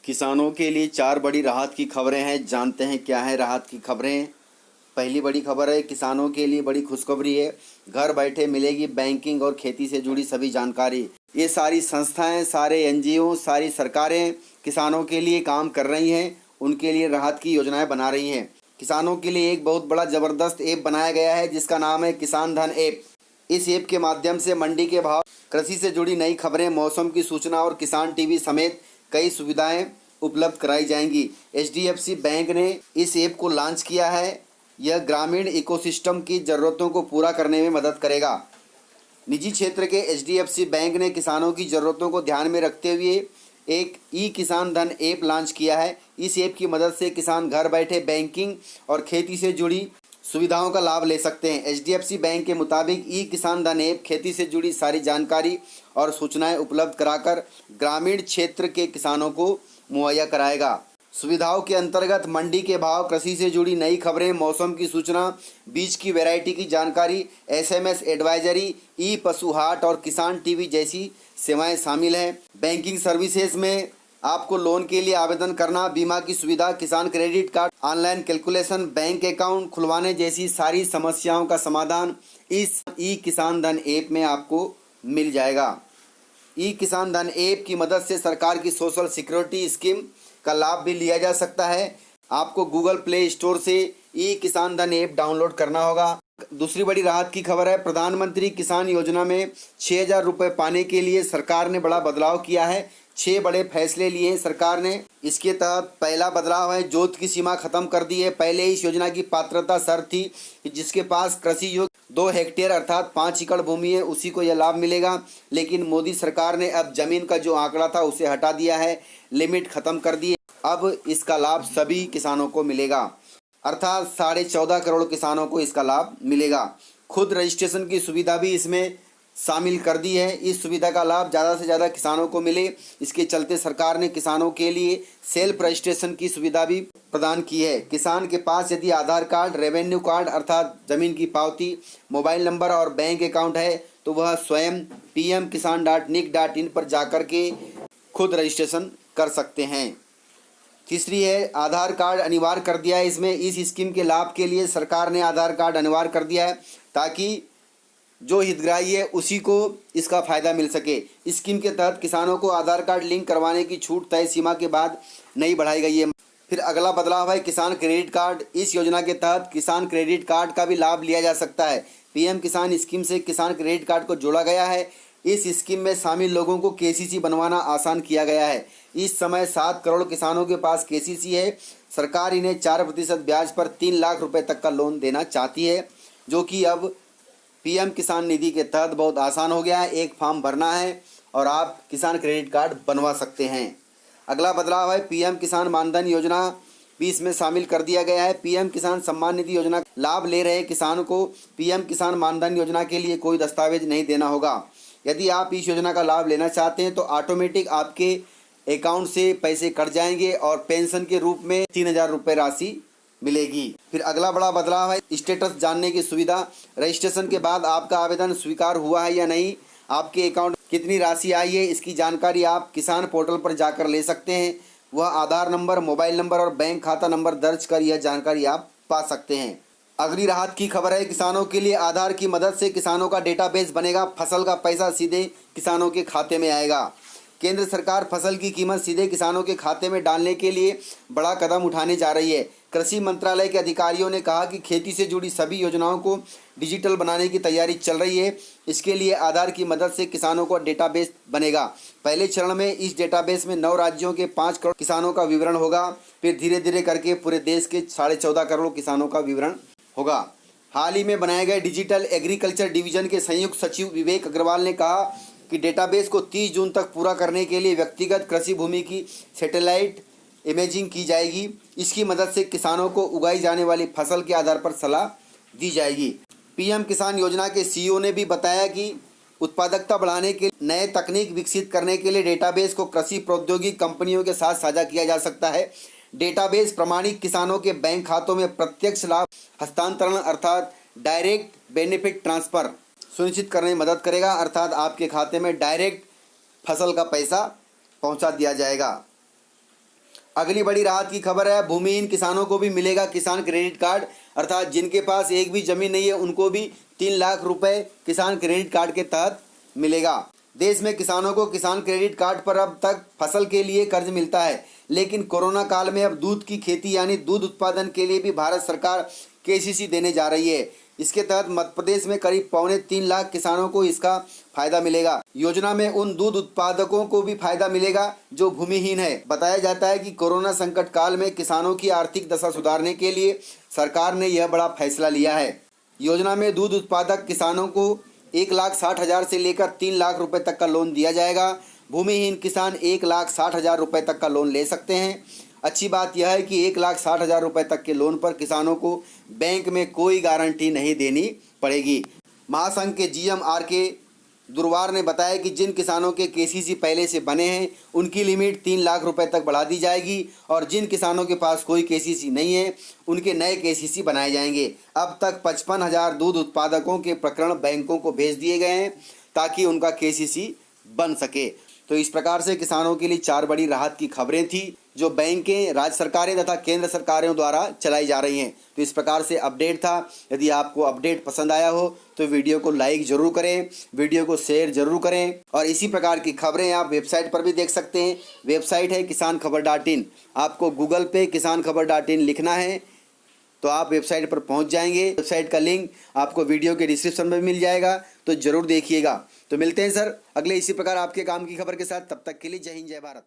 किसानों के लिए 4 बड़ी राहत की खबरें हैं। जानते हैं क्या है राहत की खबरें। पहली बड़ी खबर है, किसानों के लिए बड़ी खुशखबरी है। घर बैठे मिलेगी बैंकिंग और खेती से जुड़ी सभी जानकारी। ये सारी संस्थाएं, सारे एनजीओ, सारी सरकारें किसानों के लिए काम कर रही हैं, उनके लिए राहत की योजनाएं बना रही हैं। किसानों के लिए एक बहुत बड़ा ज़बरदस्त ऐप बनाया गया है जिसका नाम है किसान धन ऐप। इस ऐप के माध्यम से मंडी के भाव, कृषि से जुड़ी नई खबरें, मौसम की सूचना और किसान टीवी समेत कई सुविधाएं उपलब्ध कराई जाएंगी। एचडीएफसी बैंक ने इस ऐप को लॉन्च किया है। यह ग्रामीण इकोसिस्टम की ज़रूरतों को पूरा करने में मदद करेगा। निजी क्षेत्र के एचडीएफसी बैंक ने किसानों की ज़रूरतों को ध्यान में रखते हुए एक ई किसान धन ऐप लॉन्च किया है। इस ऐप की मदद से किसान घर बैठे बैंकिंग और खेती से जुड़ी सुविधाओं का लाभ ले सकते हैं। एचडीएफसी बैंक के मुताबिक ई किसान धन ऐप खेती से जुड़ी सारी जानकारी और सूचनाएं उपलब्ध कराकर ग्रामीण क्षेत्र के किसानों को मुहैया कराएगा। सुविधाओं के अंतर्गत मंडी के भाव, कृषि से जुड़ी नई खबरें, मौसम की सूचना, बीज की वैरायटी की जानकारी, एसएमएस एडवाइजरी, ई पशु हाट और किसान टीवी जैसी सेवाएं शामिल हैं। बैंकिंग सर्विसेज में आपको लोन के लिए आवेदन करना, बीमा की सुविधा, किसान credit card, online calculation, bank account खुलवाने जैसी सारी समस्याओं का समाधान इस ई किसान धन ऐप में आपको मिल जाएगा। ई किसान धन ऐप की मदद से सरकार की सोशल सिक्योरिटी स्कीम का लाभ भी लिया जा सकता है। आपको गूगल प्ले स्टोर से ई किसान धन ऐप डाउनलोड करना होगा। दूसरी बड़ी राहत की खबर है, प्रधानमंत्री किसान योजना में 6,000 रुपये पाने के लिए सरकार ने बड़ा बदलाव किया है। 6 बड़े फैसले लिए हैं सरकार ने। इसके तहत पहला बदलाव है, जोत की सीमा खत्म कर दी है। पहले इस योजना की पात्रता शर्त थी कि जिसके पास कृषि योग्य 2 हेक्टेयर अर्थात 5 एकड़ भूमि है उसी को यह लाभ मिलेगा। लेकिन मोदी सरकार ने अब जमीन का जो आंकड़ा था उसे हटा दिया है, लिमिट खत्म कर दी है। अब इसका लाभ सभी किसानों को मिलेगा, अर्थात 14.5 करोड़ किसानों को इसका लाभ मिलेगा। खुद रजिस्ट्रेशन की सुविधा भी इसमें शामिल कर दी है। इस सुविधा का लाभ ज़्यादा से ज़्यादा किसानों को मिले, इसके चलते सरकार ने किसानों के लिए सेल्फ रजिस्ट्रेशन की सुविधा भी प्रदान की है। किसान के पास यदि आधार कार्ड, रेवेन्यू कार्ड अर्थात ज़मीन की पावती, मोबाइल नंबर और बैंक अकाउंट है तो वह स्वयं pmkisan.nic.in पर जाकर के खुद रजिस्ट्रेशन कर सकते हैं। तीसरी है, आधार कार्ड अनिवार्य कर दिया है। इसमें इस स्कीम के लाभ के लिए सरकार ने आधार कार्ड अनिवार्य कर दिया है ताकि जो हितग्राही है उसी को इसका फ़ायदा मिल सके। स्कीम के तहत किसानों को आधार कार्ड लिंक करवाने की छूट तय सीमा के बाद नहीं बढ़ाई गई है। फिर अगला बदलाव है किसान क्रेडिट कार्ड। इस योजना के तहत किसान क्रेडिट कार्ड का भी लाभ लिया जा सकता है। पीएम किसान स्कीम से किसान क्रेडिट कार्ड को जोड़ा गया है। इस स्कीम में शामिल लोगों को केसीसी बनवाना आसान किया गया है। इस समय 7 करोड़ किसानों के पास केसीसी है। सरकार इन्हें 4% ब्याज पर 3 लाख रुपए तक का लोन देना चाहती है, जो कि अब पीएम किसान निधि के तहत बहुत आसान हो गया है। एक फॉर्म भरना है और आप किसान क्रेडिट कार्ड बनवा सकते हैं। अगला बदलाव है, पीएम किसान मानधन योजना भी इसमें शामिल कर दिया गया है। पीएम किसान सम्मान निधि योजना लाभ ले रहे किसान को पीएम किसान मानधन योजना के लिए कोई दस्तावेज नहीं देना होगा। यदि आप इस योजना का लाभ लेना चाहते हैं तो ऑटोमेटिक आपके अकाउंट से पैसे कट जाएंगे और पेंशन के रूप में 3,000 रुपये राशि मिलेगी। फिर अगला बड़ा बदलाव है, स्टेटस जानने की सुविधा। रजिस्ट्रेशन के बाद आपका आवेदन स्वीकार हुआ है या नहीं, आपके अकाउंट कितनी राशि आई है, इसकी जानकारी आप किसान पोर्टल पर जाकर ले सकते हैं। वह आधार नंबर, मोबाइल नंबर और बैंक खाता नंबर दर्ज कर यह जानकारी आप पा सकते हैं। अगली राहत की खबर है, किसानों के लिए आधार की मदद से किसानों का डेटाबेस बनेगा। फसल का पैसा सीधे किसानों के खाते में आएगा। केंद्र सरकार फसल की कीमत सीधे किसानों के खाते में डालने के लिए बड़ा कदम उठाने जा रही है। कृषि मंत्रालय के अधिकारियों ने कहा कि खेती से जुड़ी सभी योजनाओं को डिजिटल बनाने की तैयारी चल रही है। इसके लिए आधार की मदद से किसानों का डेटाबेस बनेगा। पहले चरण में इस डेटाबेस में 9 राज्यों के 5 करोड़ किसानों का विवरण होगा। फिर धीरे धीरे करके पूरे देश के 14.5 करोड़ किसानों का विवरण होगा। हाल ही में बनाए गए डिजिटल एग्रीकल्चर डिवीजन के संयुक्त सचिव विवेक अग्रवाल ने कहा कि डेटाबेस को 30 जून तक पूरा करने के लिए व्यक्तिगत कृषि भूमि की सैटेलाइट इमेजिंग की जाएगी। इसकी मदद से किसानों को उगाई जाने वाली फसल के आधार पर सलाह दी जाएगी। पीएम किसान योजना के सीईओ ने भी बताया कि उत्पादकता बढ़ाने के नए तकनीक विकसित करने के लिए डेटाबेस को कृषि प्रौद्योगिकी कंपनियों के साथ साझा किया जा सकता है। डेटाबेस प्रमाणित किसानों के बैंक खातों में प्रत्यक्ष लाभ हस्तांतरण अर्थात डायरेक्ट बेनिफिट ट्रांसफ़र सुनिश्चित करने में मदद करेगा, अर्थात आपके खाते में डायरेक्ट फसल का पैसा पहुंचा दिया जाएगा। अगली बड़ी राहत की खबर है, भूमिहीन किसानों को भी मिलेगा किसान क्रेडिट कार्ड। अर्थात जिनके पास एक भी जमीन नहीं है उनको भी 3 लाख रुपए किसान क्रेडिट कार्ड के तहत मिलेगा। देश में किसानों को किसान क्रेडिट कार्ड पर अब तक फसल के लिए कर्ज मिलता है, लेकिन कोरोना काल में अब दूध की खेती यानी दूध उत्पादन के लिए भी भारत सरकार केसीसी देने जा रही है। इसके तहत मध्य प्रदेश में करीब 2.25 लाख किसानों को इसका फायदा मिलेगा। योजना में उन दूध उत्पादकों को भी फायदा मिलेगा जो भूमिहीन है। बताया जाता है कि कोरोना संकट काल में किसानों की आर्थिक दशा सुधारने के लिए सरकार ने यह बड़ा फैसला लिया है। योजना में दूध उत्पादक किसानों को 1,60,000 से लेकर 3 लाख रुपए तक का लोन दिया जाएगा। भूमिहीन किसान 1,60,000 रुपए तक का लोन ले सकते हैं। अच्छी बात यह है कि 1,60,000 रुपए तक के लोन पर किसानों को बैंक में कोई गारंटी नहीं देनी पड़ेगी। महासंघ के जीएम आर.के. दुरवार ने बताया कि जिन किसानों के केसीसी पहले से बने हैं उनकी लिमिट 3 लाख रुपए तक बढ़ा दी जाएगी और जिन किसानों के पास कोई केसीसी नहीं है उनके नए केसीसी बनाए जाएंगे। अब तक 55,000 दूध उत्पादकों के प्रकरण बैंकों को भेज दिए गए हैं ताकि उनका केसीसी बन सके। तो इस प्रकार से किसानों के लिए 4 बड़ी राहत की खबरें थी जो बैंकें, राज्य सरकारें तथा केंद्र सरकारों द्वारा चलाई जा रही हैं। तो इस प्रकार से अपडेट था। यदि आपको अपडेट पसंद आया हो तो वीडियो को लाइक ज़रूर करें, वीडियो को शेयर ज़रूर करें और इसी प्रकार की खबरें आप वेबसाइट पर भी देख सकते हैं। वेबसाइट है kisanKhabar.in। आपको गूगल पे kisanKhabar.in लिखना है तो आप वेबसाइट पर पहुंच जाएंगे। वेबसाइट का लिंक आपको वीडियो के डिस्क्रिप्शन में मिल जाएगा, तो ज़रूर देखिएगा। तो मिलते हैं सर अगले इसी प्रकार आपके काम की खबर के साथ। तब तक के लिए जय हिंद, जय भारत।